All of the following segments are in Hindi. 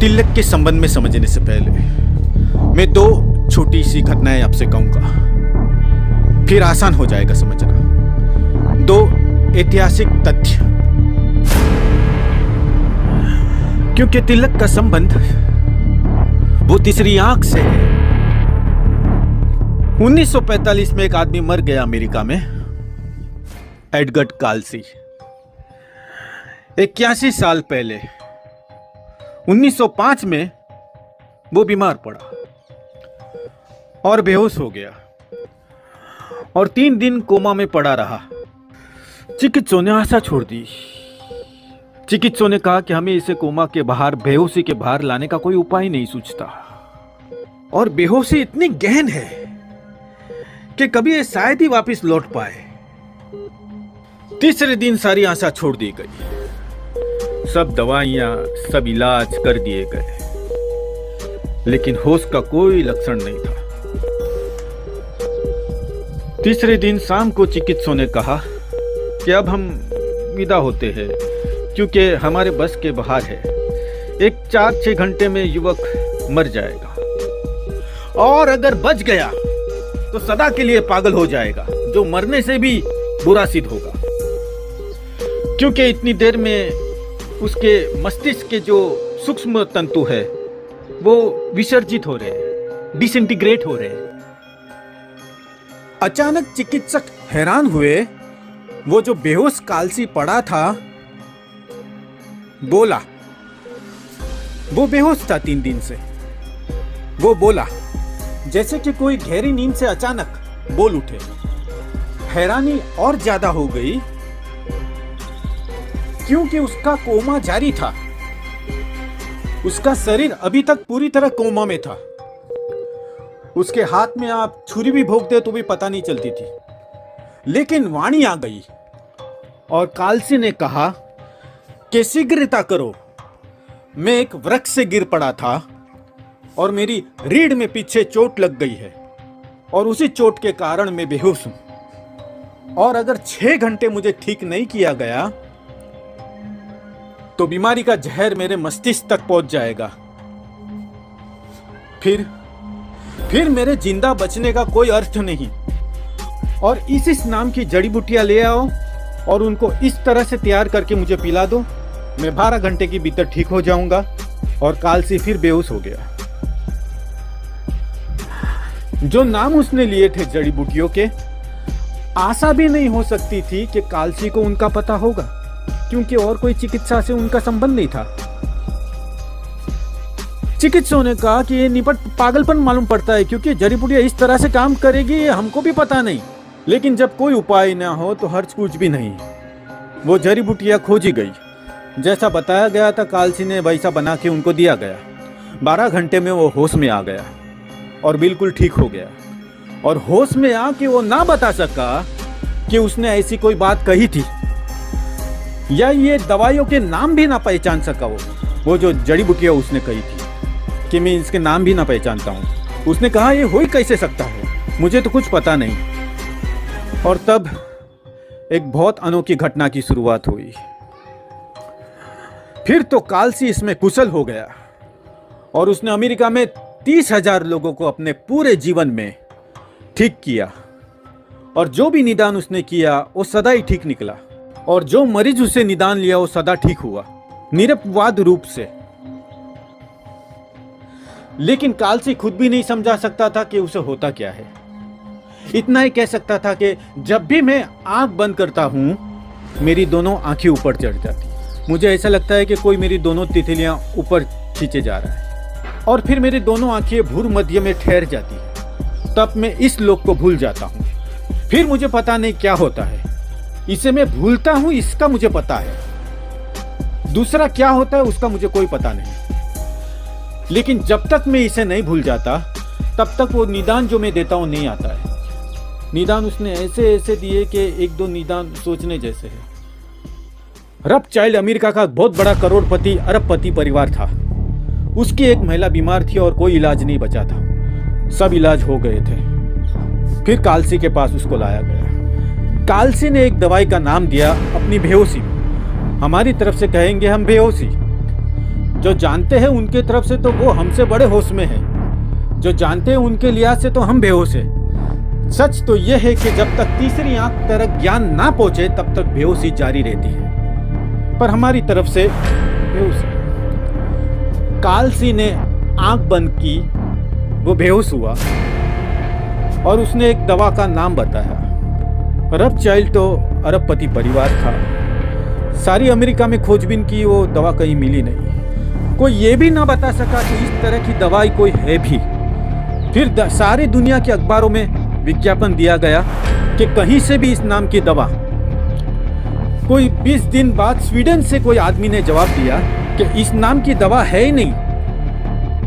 तिलक के संबंध में समझने से पहले मैं दो छोटी सी घटनाएं आपसे कहूंगा, फिर आसान हो जाएगा समझना। दो ऐतिहासिक तथ्य, क्योंकि तिलक का संबंध वो तीसरी आंख से है। 1945 में एक आदमी मर गया अमेरिका में, एडगर्ड काल्सी। 81 साल पहले 1905 में वो बीमार पड़ा और बेहोश हो गया और 3 दिन कोमा में पड़ा रहा। चिकित्सकों ने आशा छोड़ दी। चिकित्सकों ने कहा कि हमें इसे कोमा के बाहर, बेहोशी के बाहर लाने का कोई उपाय नहीं सूझता, और बेहोशी इतनी गहन है कि कभी ये शायद ही वापस लौट पाए। तीसरे दिन सारी आशा छोड़ दी गई। सब दवाइयां, सब इलाज कर दिए गए, लेकिन होश का कोई लक्षण नहीं था। तीसरे दिन शाम को चिकित्सकों ने कहा कि अब हम विदा होते हैं, क्योंकि हमारे बस के बाहर है। एक 4-6 घंटे में युवक मर जाएगा, और अगर बच गया तो सदा के लिए पागल हो जाएगा, जो मरने से भी बुरा सिद्ध होगा, क्योंकि इतनी देर में उसके मस्तिष्क के जो सूक्ष्म तंतु है वो विसर्जित हो रहे हैं, डिसइंटीग्रेट हो रहे हैं। अचानक चिकित्सक हैरान हुए। वो जो बेहोश काल्सी पड़ा था बोला। वो बेहोश था 3 दिन से। वो बोला जैसे कि कोई गहरी नींद से अचानक बोल उठे। हैरानी और ज्यादा हो गई क्योंकि उसका कोमा जारी था। उसका शरीर अभी तक पूरी तरह कोमा में था। उसके हाथ में आप छुरी भी भोंक दे तो भी पता नहीं चलती थी। लेकिन वाणी आ गई और काल्सी ने कहा कि शीघ्रता करो, मैं एक वृक्ष से गिर पड़ा था और मेरी रीढ़ में पीछे चोट लग गई है, और उसी चोट के कारण मैं बेहोश हूं, और अगर 6 घंटे मुझे ठीक नहीं किया गया तो बीमारी का जहर मेरे मस्तिष्क तक पहुंच जाएगा। फिर मेरे जिंदा बचने का कोई अर्थ नहीं। और इस नाम की जड़ी बूटियां ले आओ और उनको इस तरह से तैयार करके मुझे पिला दो। मैं 12 घंटे के भीतर ठीक हो जाऊंगा। और काल्सी फिर बेहोश हो गया। जो नाम उसने लिए थे जड़ी बूटियों के, आशा भी नहीं हो सकती थी कि काल्सी को उनका पता होगा, क्योंकि और कोई चिकित्सा से उनका संबंध नहीं था। चिकित्सकों ने कहा कि ये निपट पागलपन मालूम पड़ता है, क्योंकि जड़ी बूटियां इस तरह से काम करेगी ये हमको भी पता नहीं। लेकिन जब कोई उपाय ना हो तो हर्ज कुछ भी नहीं। वो जड़ी बूटियां खोजी गई, जैसा बताया गया था काल्सी ने वैसा बना के उनको दिया गया। 12 घंटे में वो होश में आ गया और बिल्कुल ठीक हो गया। और होश में आके वो ना बता सका कि उसने ऐसी कोई बात कही थी, या ये दवाइयों के नाम भी ना पहचान सका। वो जो जड़ी बूटियां उसने कही थी कि मैं इसके नाम भी ना पहचानता हूँ। उसने कहा ये हो ही कैसे सकता है, मुझे तो कुछ पता नहीं। और तब एक बहुत अनोखी घटना की शुरुआत हुई। फिर तो काल्सी इसमें कुशल हो गया और उसने अमेरिका में 30,000 लोगों को अपने पूरे जीवन में ठीक किया। और जो भी निदान उसने किया वो सदा ही ठीक निकला, और जो मरीज उसे निदान लिया वो सदा ठीक हुआ, निरपवाद रूप से। लेकिन काल्सी खुद भी नहीं समझा सकता था कि उसे होता क्या है। इतना ही कह सकता था कि जब भी मैं आंख बंद करता हूं मेरी दोनों आंखें ऊपर चढ़ जाती। मुझे ऐसा लगता है कि कोई मेरी दोनों तितलियां ऊपर खींचे जा रहा है, और फिर मेरी दोनों आंखें भूर मध्य में ठहर जाती है। तब मैं इस लोक को भूल जाता हूं। फिर मुझे पता नहीं क्या होता है। इसे मैं भूलता हूं, इसका मुझे पता है। दूसरा क्या होता है उसका मुझे कोई पता नहीं। लेकिन जब तक मैं इसे नहीं भूल जाता तब तक वो निदान जो मैं देता हूं नहीं आता है। निदान उसने ऐसे ऐसे दिए कि 1-2 निदान सोचने जैसे है। रॉथस्चाइल्ड अमेरिका का बहुत बड़ा करोड़पति अरबपति परिवार था। उसकी एक महिला बीमार थी और कोई इलाज नहीं बचा था। सब इलाज हो गए थे। फिर काल्सी के पास उसको लाया गया। काल्सी ने एक दवाई का नाम दिया अपनी बेहोशी। हमारी तरफ से कहेंगे हम बेहोशी। जो जानते हैं उनके तरफ से तो वो हमसे बड़े होश में है, जो जानते हैं उनके लिहाज से तो हम बेहोश हैं। सच तो यह है कि जब तक तीसरी आंख तक ज्ञान ना पहुंचे तब तक बेहोशी जारी रहती है, पर हमारी तरफ से बेहोशी। कालसी ने आंख बंद की, वो बेहोश हुआ और उसने एक दवा का नाम बताया। रॉथस्चाइल्ड तो अरबपति परिवार था। सारी अमेरिका में खोजबीन की, वो दवा कहीं मिली नहीं। कोई ये भी ना बता सका कि इस तरह की दवाई कोई है भी। फिर सारी दुनिया के अखबारों में विज्ञापन दिया गया कि कहीं से भी इस नाम की दवा। कोई 20 दिन बाद स्वीडन से कोई आदमी ने जवाब दिया कि इस नाम की दवा है ही नहीं।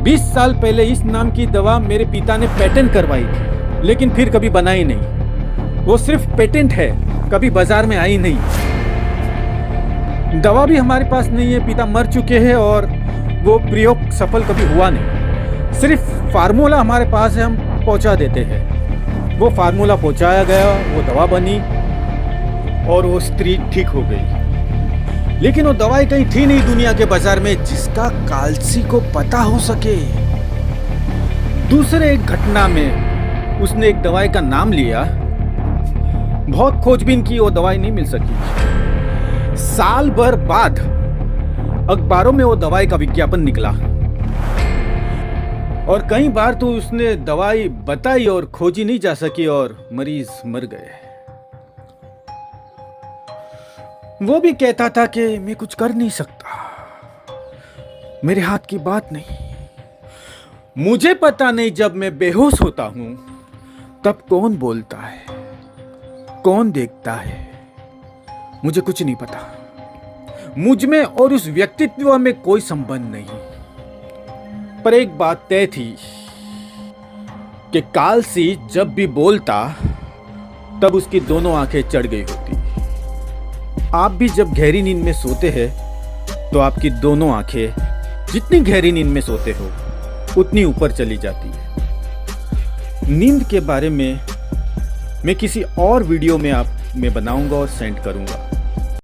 20 साल पहले इस नाम की दवा मेरे पिता ने पेटेंट करवाई थी, लेकिन फिर कभी बनाई नहीं। वो सिर्फ पेटेंट है, कभी बाजार में आई नहीं। दवा भी हमारे पास नहीं है, पिता मर चुके हैं और वो प्रयोग सफल कभी हुआ नहीं। सिर्फ फार्मूला हमारे पास है, हम पहुंचा देते हैं। वो फार्मूला पहुंचाया गया, वो दवा बनी और वो स्त्री ठीक हो गई। लेकिन वो दवाई कहीं थी नहीं दुनिया के बाजार में जिसका कालसी को पता हो सके। दूसरे एक घटना में उसने एक दवाई का नाम लिया, बहुत खोजबीन की, वो दवाई नहीं मिल सकी। साल भर बाद अखबारों में वो दवाई का विज्ञापन निकला और कई बार तो उसने दवाई बताई और खोजी नहीं जा सकी और मरीज मर गए। वो भी कहता था कि मैं कुछ कर नहीं सकता, मेरे हाथ की बात नहीं। मुझे पता नहीं जब मैं बेहोश होता हूं तब कौन बोलता है, कौन देखता है, मुझे कुछ नहीं पता। मुझ में और उस व्यक्तित्व में कोई संबंध नहीं। पर एक बात तय थी कि कालसी जब भी बोलता तब उसकी दोनों आंखें चढ़ गई होती। आप भी जब गहरी नींद में सोते हैं तो आपकी दोनों आंखें जितनी गहरी नींद में सोते हो उतनी ऊपर चली जाती है। नींद के बारे में मैं किसी और वीडियो में मैं बनाऊंगा और सेंड करूंगा।